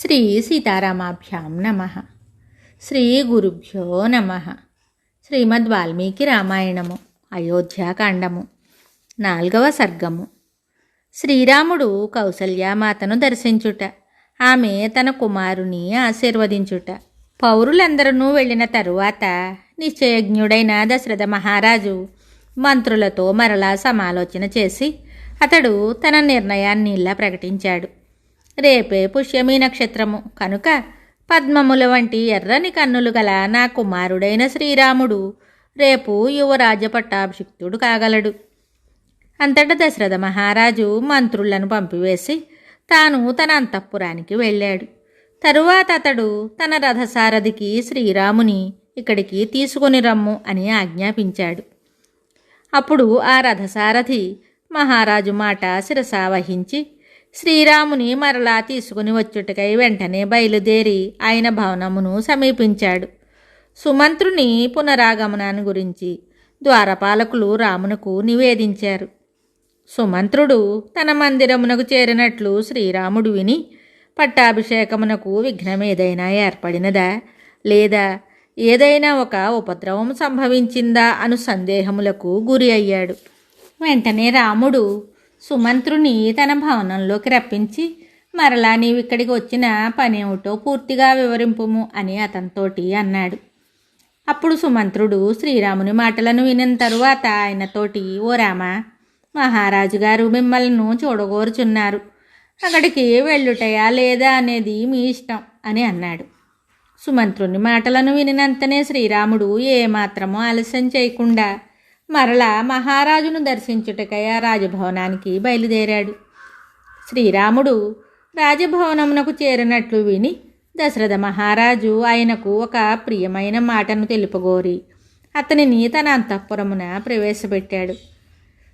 శ్రీ సీతారామాభ్యాం నమః. శ్రీ గురుభ్యో నమః. శ్రీమద్ వాల్మీకి రామాయణము అయోధ్యాకాండము 4వ సర్గము. శ్రీరాముడు కౌసల్యామాతను దర్శించుట, ఆమె తన కుమారుని ఆశీర్వదించుట. పౌరులందరూ వెళ్ళిన తరువాత నిశ్చయజ్ఞుడైన దశరథ మహారాజు మంత్రులతో మరలా సమాలోచన చేసి అతడు తన నిర్ణయాన్ని ఇలా ప్రకటించాడు. రేపే పుష్యమీ నక్షత్రము కనుక పద్మముల వంటి ఎర్రని కన్నులు గల నా కుమారుడైన శ్రీరాముడు రేపు యువరాజ్య పట్టాభిషిక్తుడు కాగలడు. అంతటా దశరథ మహారాజు మంత్రులను పంపివేసి తాను తన అంతఃపురానికి వెళ్ళాడు. తరువాత అతడు తన రథసారథికి శ్రీరాముని ఇక్కడికి తీసుకొని రమ్ము అని ఆజ్ఞాపించాడు. అప్పుడు ఆ రథసారథి మహారాజు మాట శిరసావహించి శ్రీరాముని మరలా తీసుకుని వచ్చుటకై వెంటనే బయలుదేరి ఆయన భవనమును సమీపించాడు. సుమంత్రుని పునరాగమనాన్ని గురించి ద్వారపాలకులు రామునకు నివేదించారు. సుమంత్రుడు తన మందిరమునకు చేరినట్లు శ్రీరాముడు విని పట్టాభిషేకమునకు విఘ్నమేదైనా ఏర్పడినదా లేదా ఏదైనా ఒక ఉపద్రవం సంభవించిందా అను సందేహములకు గురి అయ్యాడు. వెంటనే రాముడు సుమంత్రుని తన భవనంలోకి రప్పించి మరలా నీవిక్కడికి వచ్చిన పనేమిటో పూర్తిగా వివరింపుము అని అతనితోటి అన్నాడు. అప్పుడు సుమంత్రుడు శ్రీరాముని మాటలను వినిన తరువాత ఆయనతోటి, ఓ రామా, మహారాజు గారు మిమ్మల్ని చూడగోరుచున్నారు, అక్కడికి వెళ్ళుటయా లేదా అనేది మీ ఇష్టం అని అన్నాడు. సుమంత్రుని మాటలను వినినంతనే శ్రీరాముడు ఏమాత్రమూ ఆలస్యం చేయకుండా మరలా మహారాజును దర్శించుటకై ఆ రాజభవనానికి బయలుదేరాడు. శ్రీరాముడు రాజభవనమునకు చేరినట్లు విని దశరథ మహారాజు ఆయనకు ఒక ప్రియమైన మాటను తెలుపగోరి అతనిని తన అంతఃపురమున ప్రవేశపెట్టాడు.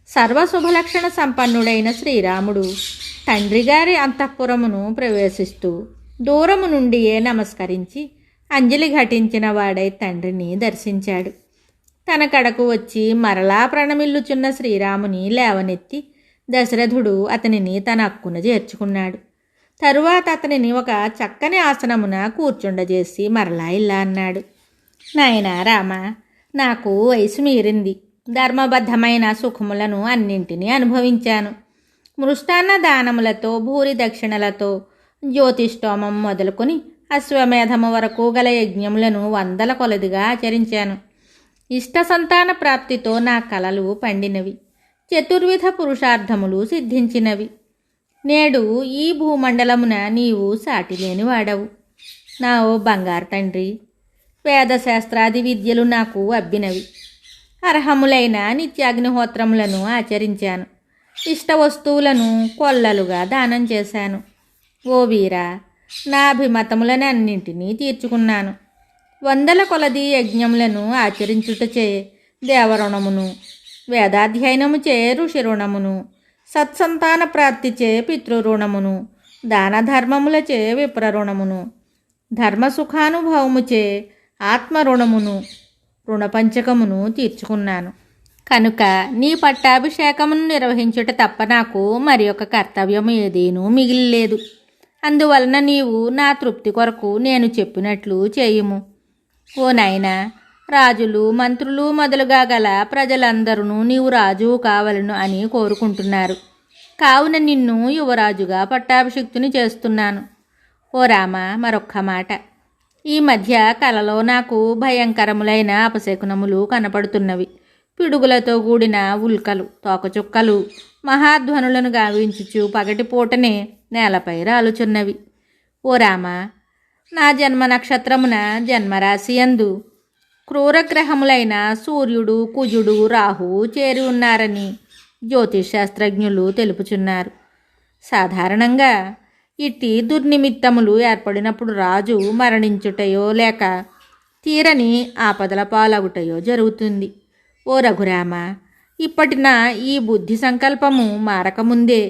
సర్వశుభలక్షణ సంపన్నుడైన శ్రీరాముడు తండ్రి గారి అంతఃపురమును ప్రవేశిస్తూ దూరము నుండియే నమస్కరించి అంజలి ఘటించిన వాడై తండ్రిని దర్శించాడు. తన కడకు వచ్చి మరలా ప్రణమిల్లుచున్న శ్రీరాముని లేవనెత్తి దశరథుడు అతనిని తన హక్కున చేర్చుకున్నాడు. తరువాత అతనిని ఒక చక్కని ఆసనమున కూర్చుండజేసి మరలా ఇలా అన్నాడు. నాయనా రామ, నాకు వయసు మీరింది. ధర్మబద్ధమైన సుఖములను అన్నింటినీ అనుభవించాను. మృష్టాన్న దానములతో భూరి దక్షిణలతో జ్యోతిష్టోమం మొదలుకొని అశ్వమేధము వరకు గల యజ్ఞములను 100ల కొలదిగా ఆచరించాను. ఇష్ట సంతాన ప్రాప్తితో నా కలలు పండినవి, చతుర్విధ పురుషార్థములు సిద్ధించినవి. నేడు ఈ భూమండలమున నీవు సాటిలేని వాడవు. నా ఓ బంగారు తండ్రి, వేదశాస్త్రాది విద్యలు నాకు అబ్బినవి. అర్హములైన నిత్యాగ్నిహోత్రములను ఆచరించాను. ఇష్ట వస్తువులను కొల్లలుగా దానం చేశాను. ఓ వీరా, నా అభిమతములనన్నింటినీ తీర్చుకున్నాను. 100ల కొలది యజ్ఞములను ఆచరించుటచే దేవరుణమును, వేదాధ్యయనముచే ఋషి రుణమును, సత్సంతాన ప్రాప్తిచే పితృరుణమును, దాన ధర్మములచే విప్రరుణమును, ధర్మసుఖానుభవముచే ఆత్మరుణమును, రుణపంచకమును తీర్చుకున్నాను. కనుక నీ పట్టాభిషేకమును నిర్వహించుట తప్ప నాకు మరి ఒక కర్తవ్యము ఏదేనూ మిగిలిలేదు. అందువలన నీవు నా తృప్తి కొరకు నేను చెప్పినట్లు చేయుము. ఓ నాయనా, రాజులు మంత్రులు మొదలుగా గల ప్రజలందరూ నీవు రాజు కావలను అని కోరుకుంటున్నారు. కావున నిన్ను యువరాజుగా పట్టాభిషిక్తుని చేస్తున్నాను. ఓ రామ, మరొక్క మాట. ఈ మధ్య కలలో నాకు భయంకరములైన అపశకునములు కనపడుతున్నవి. పిడుగులతో కూడిన ఉల్కలు, తోకచుక్కలు మహాధ్వనులను గావించుచు పగటిపూటనే నేలపై రాలుచున్నవి. ఓ రామ, నా జన్మ నక్షత్రమున జన్మరాశి యందు క్రూరగ్రహములైన సూర్యుడు, కుజుడు, రాహువు చేరి ఉన్నారని జ్యోతిషశాస్త్రజ్ఞులు తెలుపుచున్నారు. సాధారణంగా ఇట్టి దుర్నిమిత్తములు ఏర్పడినప్పుడు రాజు మరణించుటయో లేక తీరని ఆపదల పాలగుటయో జరుగుతుంది. ఓ రఘురామ, ఇప్పటిన ఈ బుద్ధి సంకల్పము మారకముందే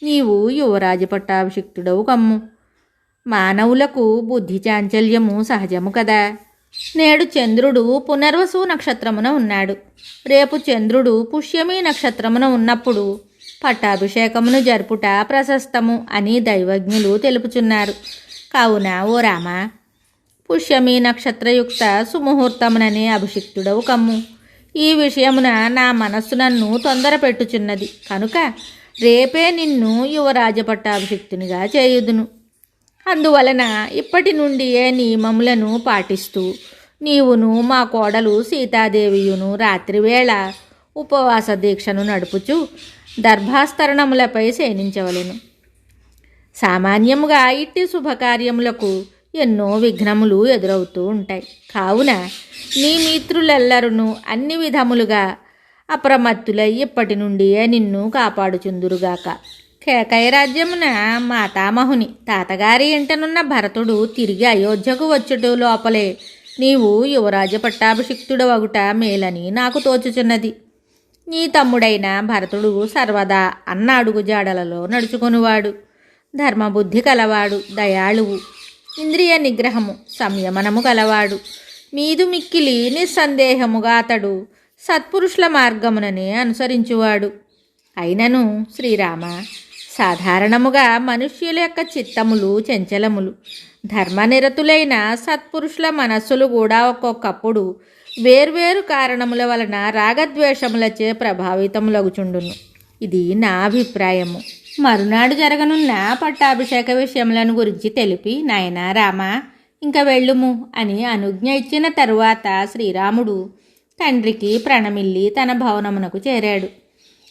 నీవు యువరాజు పట్టాభిషిక్తుడవు కమ్ము. మానవులకు బుద్ధి చాంచల్యము సహజము కదా. నేడు చంద్రుడు పునర్వసు నక్షత్రమున ఉన్నాడు. రేపు చంద్రుడు పుష్యమీ నక్షత్రమున ఉన్నప్పుడు పట్టాభిషేకమును జరుపుట ప్రశస్తము అని దైవజ్ఞులు తెలుపుచున్నారు. కావున ఓ రామ, పుష్యమి నక్షత్రయుక్త సుముహూర్తముననే అభిషిక్తుడవు కమ్ము. ఈ విషయమున నా మనస్సు నన్ను తొందర పెట్టుచున్నది కనుక రేపే నిన్ను యువరాజ పట్టాభిషిక్తునిగా చేయుదును. అందువలన ఇప్పటి నుండియే నియమములను పాటిస్తూ నీవును మా కోడలు సీతాదేవియును రాత్రివేళ ఉపవాస దీక్షను నడుపుచు దర్భాస్తరణములపై శయనించవలెను. సామాన్యముగా ఇట్టి శుభకార్యములకు ఎన్నో విఘ్నములు ఎదురవుతూ ఉంటాయి. కావున నీ మిత్రులెల్లరును అన్ని విధములుగా అప్రమత్తులై ఇప్పటి నుండియే నిన్ను కాపాడుచుందురుగాక. కేకయ రాజ్యమున మాతామహుని తాతగారి ఇంటనున్న భరతుడు తిరిగి అయోధ్యకు వచ్చుట లోపలే నీవు యువరాజ పట్టాభిషిక్తుడవగుట మేలని నాకు తోచుచున్నది. నీ తమ్ముడైన భరతుడు సర్వదా అన్న అడుగు జాడలలో నడుచుకొనివాడు, ధర్మబుద్ధి కలవాడు, దయాళువు, ఇంద్రియ నిగ్రహము సంయమనము కలవాడు. మీదు మిక్కిలి నిస్సందేహముగా అతడు సత్పురుషుల మార్గముననే అనుసరించువాడు. అయినను శ్రీరామ, సాధారణముగా మనుష్యుల యొక్క చిత్తములు చంచలములు. ధర్మనిరతులైన సత్పురుషుల మనస్సులు కూడా ఒక్కొక్కప్పుడు వేర్వేరు కారణముల వలన రాగద్వేషములచే ప్రభావితములగుచుండును. ఇది నా అభిప్రాయము. మరునాడు జరగనున్న పట్టాభిషేక విషయములను గురించి తెలిపి, నాయనా రామ, ఇంక వెళ్ళుము అని అనుజ్ఞ ఇచ్చిన తరువాత శ్రీరాముడు తండ్రికి ప్రణమిల్లి తన భవనమునకు చేరాడు.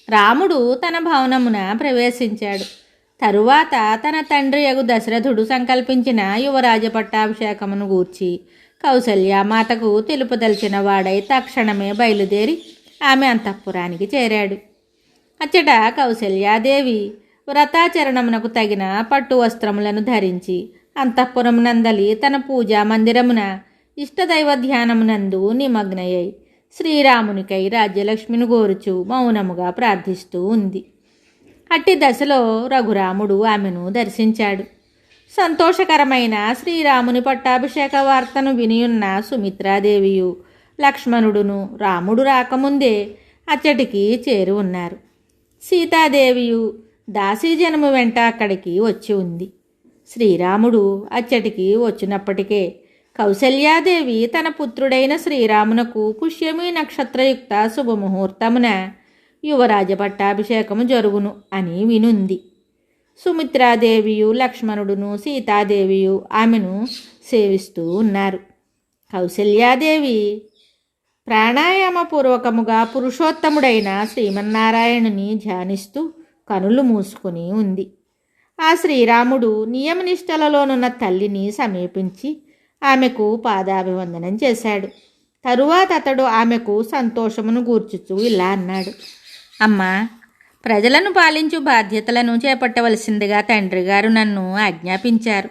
రాముడు తన భవనమున ప్రవేశించాడు. తరువాత తన తండ్రి యగు దశరథుడు సంకల్పించిన యువరాజ పట్టాభిషేకమును గూర్చి కౌసల్యామాతకు తెలుపదలిచిన వాడై తక్షణమే బయలుదేరి ఆమె అంతఃపురానికి చేరాడు. అచ్చట కౌసల్యాదేవి వ్రతాచరణమునకు తగిన పట్టు వస్త్రములను ధరించి అంతఃపురమునందలి తన పూజా మందిరమున ఇష్టదైవ ధ్యానమునందు నిమగ్నయ్యి శ్రీరామునికై రాజ్యలక్ష్మిని గోరుచు మౌనముగా ప్రార్థిస్తూ ఉంది. అట్టి దశలో రఘురాముడు ఆమెను దర్శించాడు. సంతోషకరమైన శ్రీరాముని పట్టాభిషేక వార్తను వినియున్న సుమిత్రాదేవియు లక్ష్మణుడును రాముడు రాకముందే అచ్చటికి చేరి ఉన్నారు. సీతాదేవియు దాసీజనము వెంట అక్కడికి వచ్చి ఉంది. శ్రీరాముడు అచ్చటికి వచ్చినప్పటికే కౌసల్యాదేవి తన పుత్రుడైన శ్రీరామునకు పుష్యమి నక్షత్రయుక్త శుభముహూర్తమున యువరాజ పట్టాభిషేకము జరుగును అని వినుంది. సుమిత్రాదేవియు లక్ష్మణుడును సీతాదేవియు ఆమెను సేవిస్తూ ఉన్నారు. కౌసల్యాదేవి ప్రాణాయామపూర్వకముగా పురుషోత్తముడైన శ్రీమన్నారాయణుని ధ్యానిస్తూ కనులు మూసుకుని ఉంది. ఆ శ్రీరాముడు నియమనిష్టలలోనున్న తల్లిని సమీపించి ఆమెకు పాదాభివందనం చేశాడు. తరువాత అతడు ఆమెకు సంతోషమును గూర్చుచూ ఇలా అన్నాడు: అమ్మా, ప్రజలను పాలించు బాధ్యతలను చేపట్టవలసిందిగా తండ్రి గారు నన్ను ఆజ్ఞాపించారు.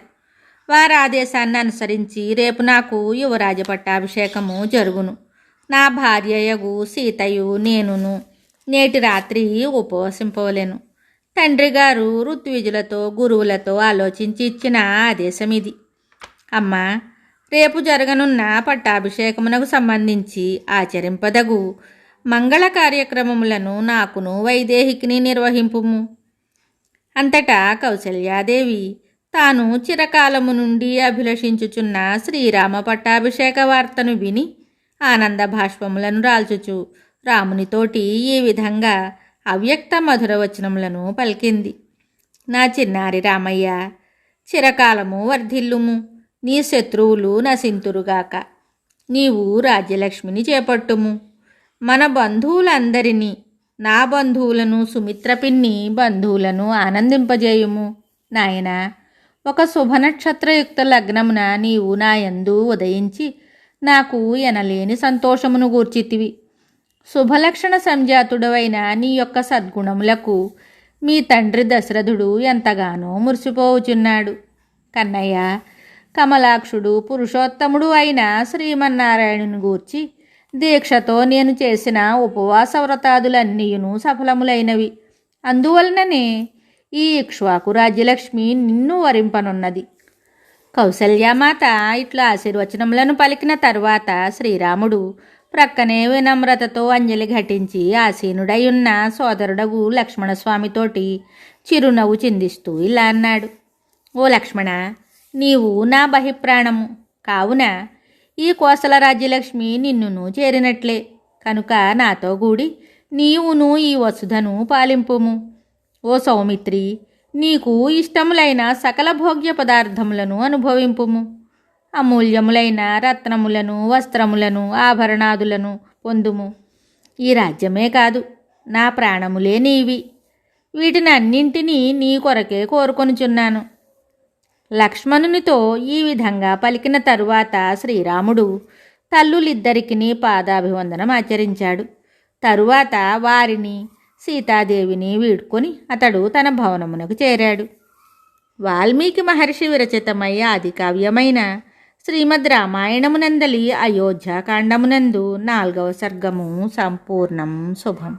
వారి ఆదేశాన్ని అనుసరించి రేపు నాకు యువరాజ పట్టాభిషేకము జరుగును. నా భార్యయగు సీతయు నేనును నేటి రాత్రి ఉపవసింపవలెను. తండ్రి గారు ఋత్విజులతో గురువులతో ఆలోచించి ఇచ్చిన ఆదేశం ఇది. అమ్మా, రేపు జరగనున్న పట్టాభిషేకమునకు సంబంధించి ఆచరింపదగు మంగళ కార్యక్రమములను నాకును వైదేహికిని నిర్వహింపుము. అంతటా కౌసల్యాదేవి తాను చిరకాలము నుండి అభిలషించుచున్న శ్రీరామ పట్టాభిషేక వార్తను విని ఆనంద భాష్పములను రాల్చుచు రామునితోటి ఈ విధంగా అవ్యక్త మధుర వచనములను పలికింది: నా చిన్నారి రామయ్య, చిరకాలము వర్ధిల్లుము, నీ శత్రువులు నశింతురుగాక. నీవు రాజ్యలక్ష్మిని చేపట్టుము. మన బంధువులందరినీ, నా బంధువులను, సుమిత్ర పిన్ని బంధువులను ఆనందింపజేయుము. నాయన, ఒక శుభనక్షత్రయుక్త లగ్నమున నీవు నా యందు ఉదయించి నాకు ఎనలేని సంతోషమును గూర్చితివి. శుభలక్షణ సంజాతుడవైన నీ యొక్క సద్గుణములకు మీ తండ్రి దశరథుడు ఎంతగానో మురిసిపోవుచున్నాడు. కన్నయ్య, కమలాక్షుడు పురుషోత్తముడు అయిన శ్రీమన్నారాయణుని గూర్చి దీక్షతో నేను చేసిన ఉపవాస వ్రతాదులన్నీయును సఫలములైనవి. అందువలననే ఈ ఇక్ష్వాకు రాజ్యలక్ష్మి నిన్ను వరింపనున్నది. కౌసల్యామాత ఇట్లా ఆశీర్వచనములను పలికిన తరువాత శ్రీరాముడు ప్రక్కనే వినమ్రతతో అంజలి ఘటించి ఆసీనుడై ఉన్న సోదరుడగు లక్ష్మణస్వామితోటి చిరునవ్వు చిందిస్తూ ఇలా అన్నాడు: ఓ లక్ష్మణ, నీవు నా బహిప్రాణము కావున ఈ కోసల రాజ్యలక్ష్మి నిన్నును చేరినట్లే. కనుక నాతో కూడి నీవును ఈ వసుధను పాలింపుము. ఓ సౌమిత్రి, నీకు ఇష్టములైన సకల భోగ్య పదార్థములను అనుభవింపుము. అమూల్యములైన రత్నములను, వస్త్రములను, ఆభరణాదులను పొందుము. ఈ రాజ్యమే కాదు, నా ప్రాణములే నీవి. వీటిని అన్నింటినీ నీ కొరకే కోరుకొనుచున్నాను. లక్ష్మణునితో ఈ విధంగా పలికిన తరువాత శ్రీరాముడు తల్లులిద్దరికిని పాదాభివందనం ఆచరించాడు. తరువాత వారిని సీతాదేవిని వీడ్కొని అతడు తన భవనమునకు చేరాడు. వాల్మీకి మహర్షి విరచితమై ఆది కావ్యమైన శ్రీమద్ రామాయణమునందలి అయోధ్యాకాండమునందు 4వ సర్గము సంపూర్ణం. శుభం.